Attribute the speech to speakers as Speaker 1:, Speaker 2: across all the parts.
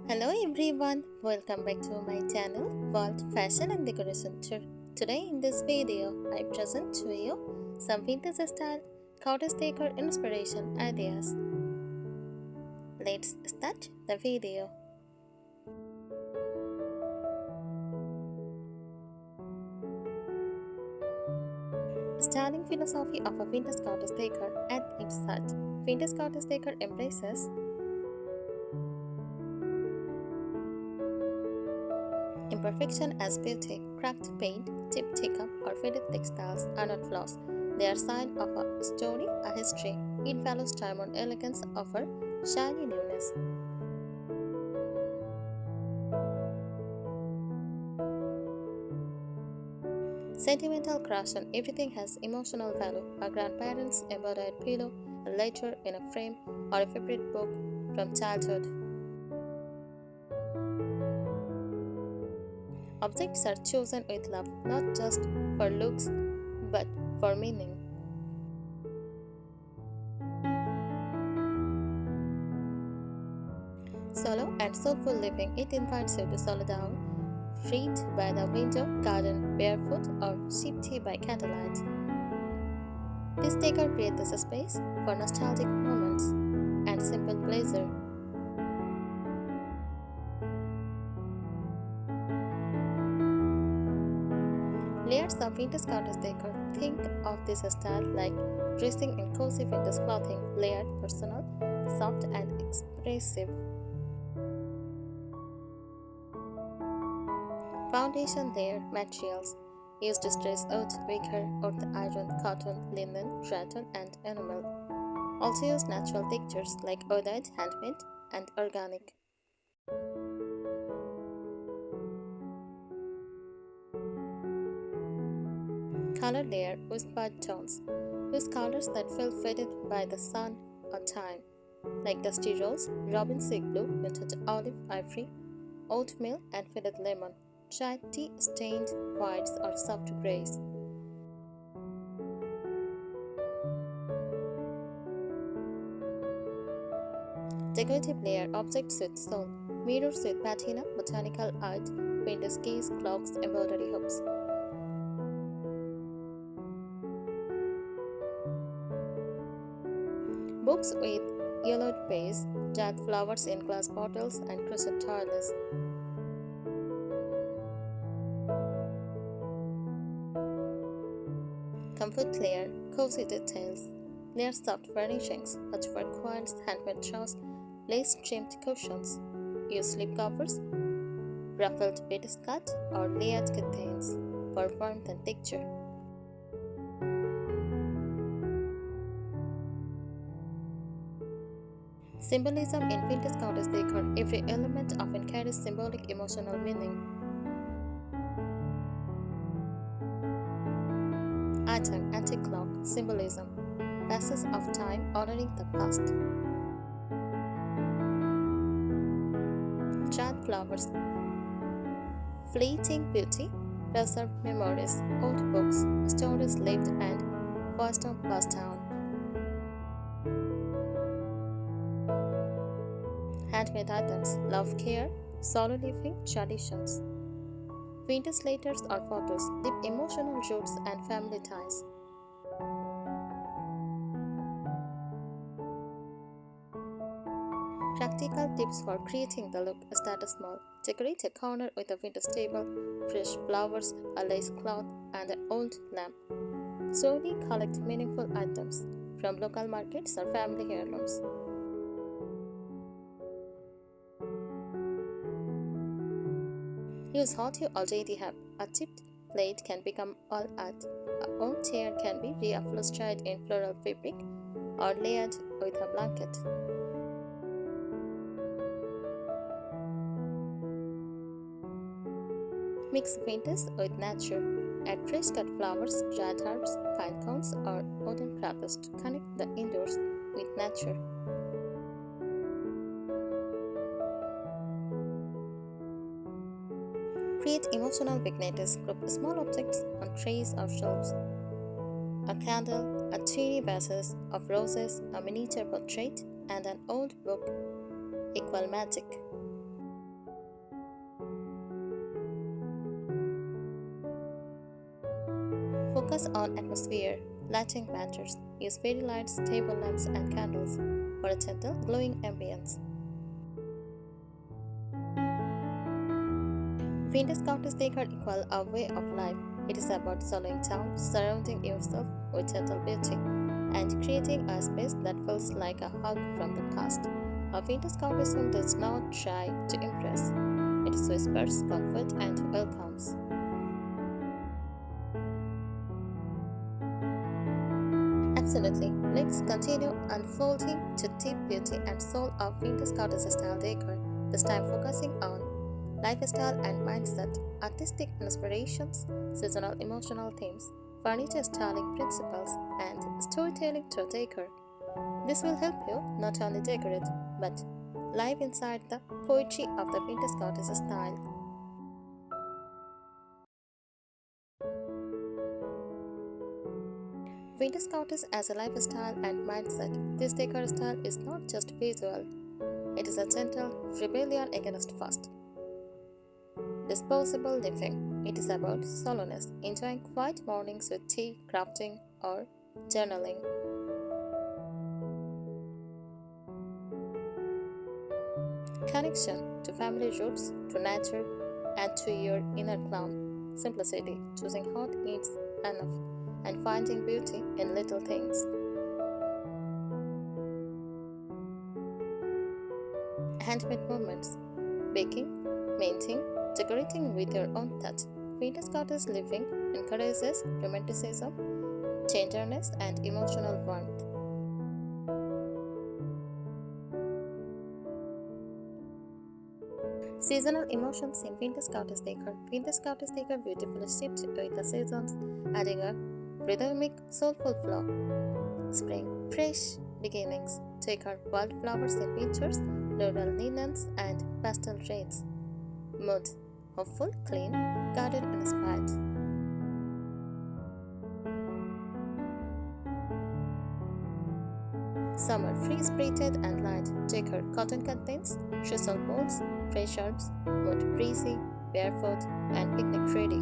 Speaker 1: Hello everyone, welcome back to my channel World Fashion and Decoration Tour. Today in this video, I present to you some vintage style cottage decor inspiration ideas. Let's start the video. Styling philosophy of a vintage cottage decor at its heart. Vintage cottage decor embraces imperfection as beauty. Cracked paint, chipped teacup, or faded textiles are not flaws. They are sign of a story, a history. It follows time on elegance of her shiny newness. Sentimental crush on everything has emotional value. A grandparent's embroidered pillow, a letter in a frame, or a favorite book from childhood. Objects are chosen with love, not just for looks, but for meaning. Solo and soulful living, it invites you to slow down, read by the window, garden barefoot, or sip tea by candlelight. This decor creates a space for nostalgic moments and simple pleasure. Layers of vintage cottage decor. Think of this style like dressing in cozy vintage clothing, layered, personal, soft, and expressive. Foundation layer materials. Use distressed oat, wicker, earth iron, cotton, linen, rattan, and enamel. Also use natural textures like iodide, handmade, and organic. Color layer with bud tones. Use colors that feel faded by the sun or time, like dusty rose, robin sea blue, vintage olive, ivory, oatmeal, and faded lemon. Try tea-stained whites or soft grays. Decorative layer objects with soul. Mirrors with patina, botanical art, window keys, clocks, embroidery hoops. Books with yellowed base, dried flowers in glass bottles, and crochet tiles. Comfort layer, cozy details. Layer soft furnishings, patchwork quilts, handmade throws, lace-trimmed cushions. Use slip covers, ruffled beaded or layered curtains for warmth and texture. Symbolism in vintage cottage decor. Every element often carries symbolic emotional meaning. Item antique clock. Symbolism. Passage of time honoring the past. Dried flowers. Fleeting beauty. Preserved memories. Old books. Stories lived and wisdom passed down. Handmade items. Love care. Solo living traditions. Vintage letters or photos. Deep emotional roots and family ties. Practical tips for creating the look. Start small. Decorate a corner with a vintage table, fresh flowers, a lace cloth, and an old lamp. Slowly collect meaningful items from local markets or family heirlooms. Use what you already have. A chipped plate can become all art. A old chair can be reupholstered in floral fabric or layered with a blanket. Mix vintage with nature. Add fresh cut flowers, dried herbs, pine cones, or wooden crafts to connect the indoors with nature. Create emotional vignettes. Group small objects on trays or shelves. A candle, a teeny vase of roses, a miniature portrait, and an old book equal magic. Focus on atmosphere. Lighting matters. Use fairy lights, table lamps, and candles for a gentle, glowing ambience. Vintage cottage decor equal a way of life. It is about slowing down, surrounding yourself with gentle beauty, and creating a space that feels like a hug from the past. A vintage cottage home does not try to impress. It whispers comfort and welcomes. Absolutely. Let's continue unfolding to deep beauty and soul of vintage cottage style decor, this time focusing on lifestyle and mindset, artistic inspirations, seasonal emotional themes, furniture styling principles, and storytelling through decor. This will help you not only decorate but live inside the poetry of the vintage cottage style. Vintage cottage as a lifestyle and mindset. This decor style is not just visual, it is a gentle rebellion against fast, disposable living. It is about soloist, enjoying quiet mornings with tea, crafting, or journaling. Connection to family roots, to nature, and to your inner calm. Simplicity, choosing what is enough, and finding beauty in little things. Handmade moments, baking, painting, decorating with your own touch. Vintage cottage living encourages romanticism, tenderness, and emotional warmth. Seasonal emotions in vintage cottage decor. Vintage cottage decor beautifully shaped with the seasons, adding a rhythmic, soulful flow. Spring, fresh beginnings. Decor wildflowers in pictures, floral linens, and pastel shades. Mood, hopeful, clean, garden inspired. Summer, free spirited and light. Decor cotton curtains, chisel bowls, fresh herbs, mood breezy, barefoot, and picnic ready.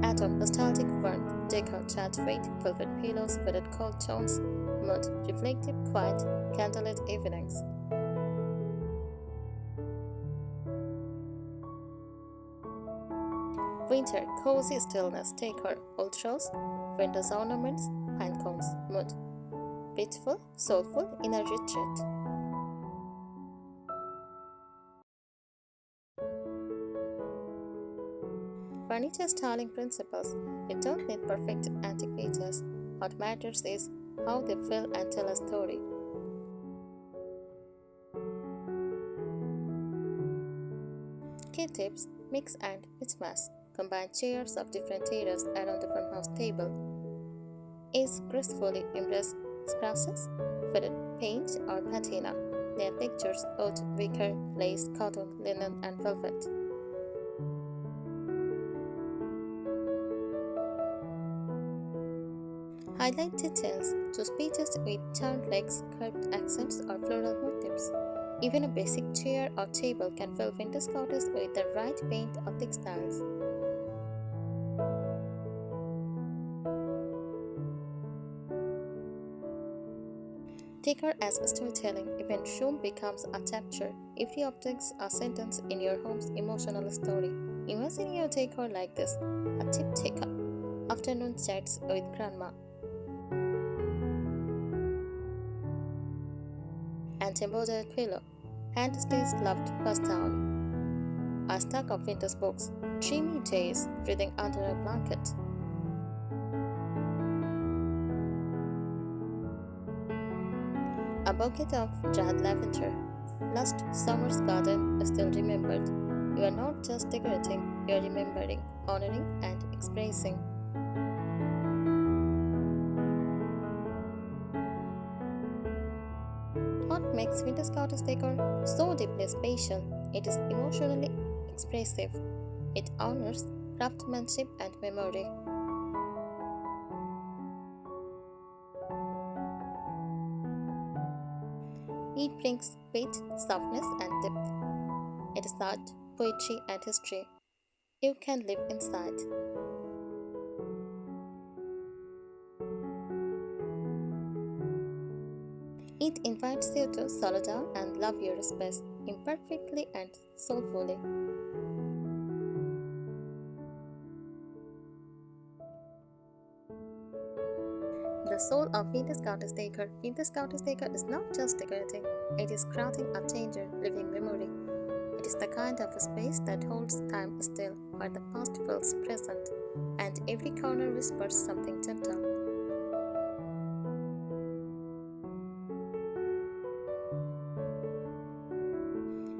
Speaker 1: Autumn, nostalgic warmth. Decor chat weight, velvet pillows, faded cold tones, mood reflective, quiet, candlelit evenings. Winter, cozy stillness. Decor old shows, winter's ornaments, pine cones, mood peaceful, soulful, in a retreat. Furniture styling principles. You don't need perfect antique pieces. What matters is how they feel and tell a story. Key tips: mix and mismatch. Combine chairs of different eras around the farmhouse table. Ace gracefully embrace scratches, faded paint, or patina. Their textures: oat, wicker, lace, cotton, linen, and velvet. Highlight details: choose pieces with turned legs, curved accents, or floral motifs. Even a basic chair or table can fill vintage cottage with the right paint or textiles. Decor as storytelling. Even room becomes a chapter. Every object a sentence in your home's emotional story. Imagine your decor like this: a tip teacup, afternoon chats with grandma, and embroidered pillow, hand-stitched loved passed down, a stack of vintage books, dreamy days breathing under a blanket, a bucket of dried lavender. Last summer's garden is still remembered. You are not just decorating, you are remembering, honoring, and expressing. What makes vintage cottage decor so deeply special? It is emotionally expressive. It honors craftsmanship and memory. It brings weight, softness, and depth. It is art, poetry, and history. You can live inside. It invites you to slow down and love your space imperfectly and soulfully. The soul of Vintage Cottage Decor. Vintage Cottage Decor is not just decorating, it is crafting a tender, living memory. It is the kind of space that holds time still, where the past feels present, and every corner whispers something gentle.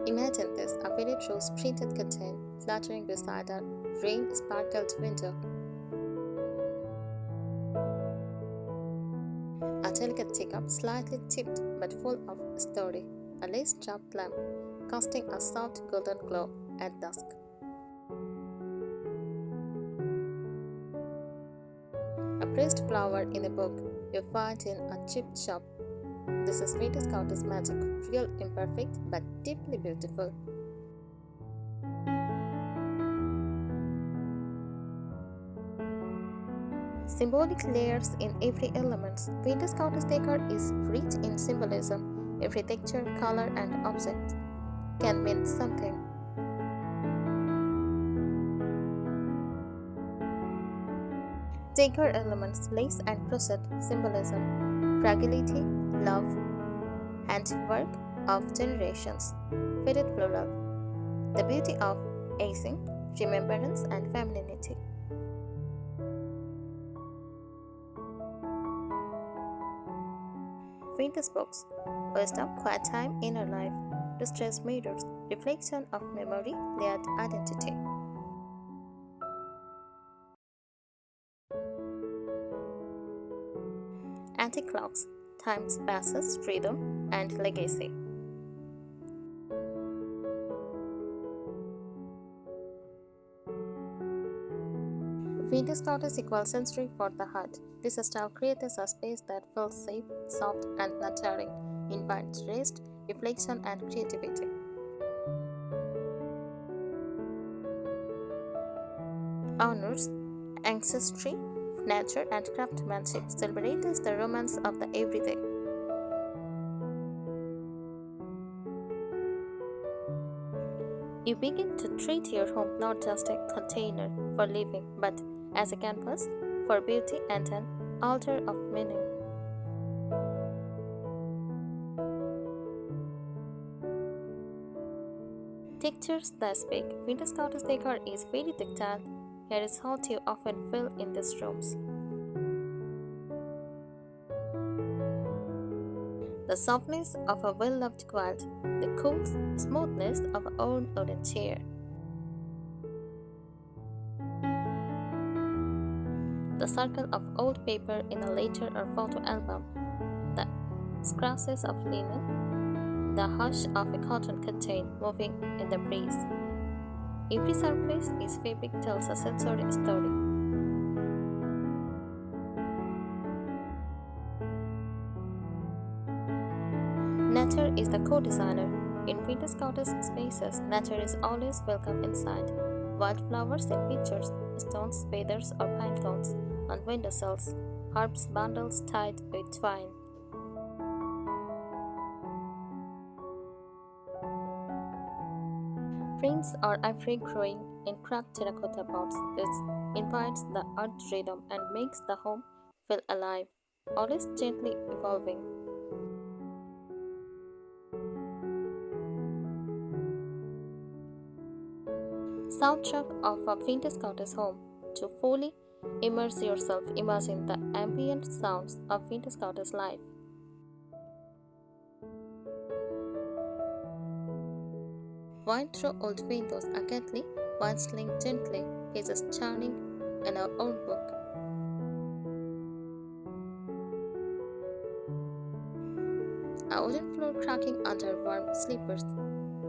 Speaker 1: Imagine this, a very rose printed curtain fluttering beside a rain sparkled window. A delicate teacup, slightly tipped but full of story. A lace draped lamp, casting a soft golden glow at dusk. A pressed flower in a book you find in a cheap shop. This is Vintage Cottage magic, real, imperfect, but deeply beautiful. Symbolic layers in every element. Vintage Cottage decor is rich in symbolism. Every texture, color, and object can mean something. Decor elements, lace and crochet, symbolism, fragility, love, handwork of generations, faded floral, the beauty of aging, remembrance, and femininity. Vintage books, wisdom, quiet time, inner life, distress mirrors, reflection of memory, layered identity. Antique clocks, time's passes, rhythm, and legacy. Vintage cottage equals sensory for the heart. This style creates a space that feels safe, soft, and nurturing, invites rest, reflection, and creativity. Honors ancestry, nature, and craftsmanship, celebrates the romance of the everyday. You begin to treat your home not just a container for living, but as a canvas for beauty and an altar of meaning. Textures that speak. Vintage cottage decor is very tactile. Here is what you often feel in these rooms. The softness of a well-loved quilt, the cool smoothness of an old wooden chair. The circle of old paper in a letter or photo album, the scratches of linen, the hush of a cotton curtain moving in the breeze. Every surface is fabric tells a sensory story. Nature is the co-designer. In Vintage Cottage spaces, nature is always welcome inside. Wildflowers in pictures, stones, feathers, or pine cones on windowsills, herbs bundles tied with twine. Prints are ivory growing in cracked terracotta pots. This invites the earth rhythm and makes the home feel alive, always gently evolving. Soundtrack of a vintage cottage home. To fully immerse yourself, imagine the ambient sounds of vintage cottage life. Wind through old windows acutely, whistling gently, pages turning in our own book. A wooden floor cracking under warm sleepers.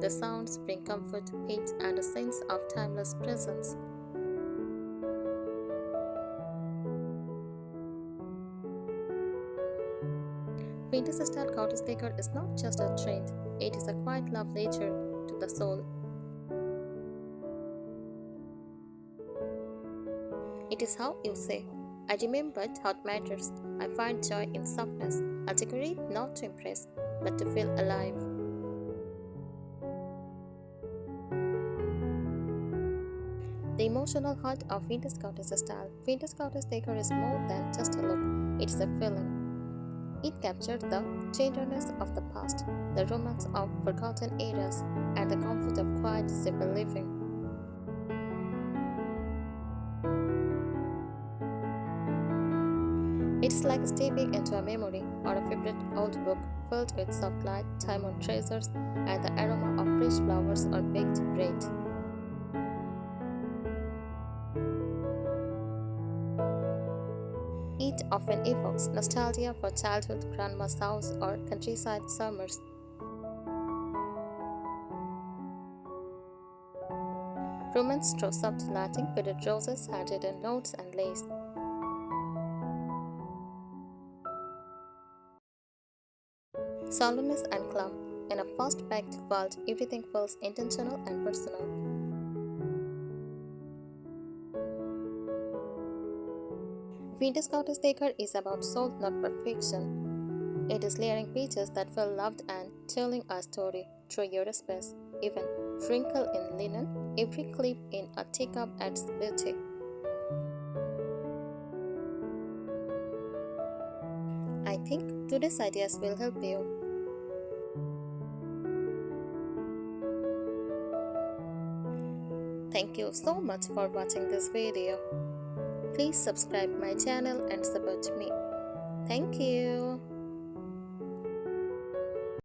Speaker 1: The sounds bring comfort, peace, and a sense of timeless presence. Vintage style cottage decor is not just a trend, it is a quiet love letter to the soul. It is how you say, I remembered how it matters. I find joy in softness. I decorate not to impress, but to feel alive. The emotional heart of vintage cottage style. Vintage cottage decor is more than just a look, it's a feeling. It captured the tenderness of the past, the romance of forgotten eras, and the comfort of quiet, simple living. It's like stepping into a memory or a favorite old book filled with soft light, time-worn treasures, and the aroma of fresh flowers or baked bread. It often evokes nostalgia for childhood grandma's house or countryside summers. Romance through soft lighting, faded roses, handwritten notes, and lace. Solemnness and calm. In a fast-packed world, everything feels intentional and personal. Vintage Cottage Decor is about soul, not perfection. It is layering pieces that feel loved and telling a story through your space. Even wrinkle in linen, every clip in a teacup adds beauty. I think today's ideas will help you. Thank you so much for watching this video. Please subscribe my channel and support me. Thank you.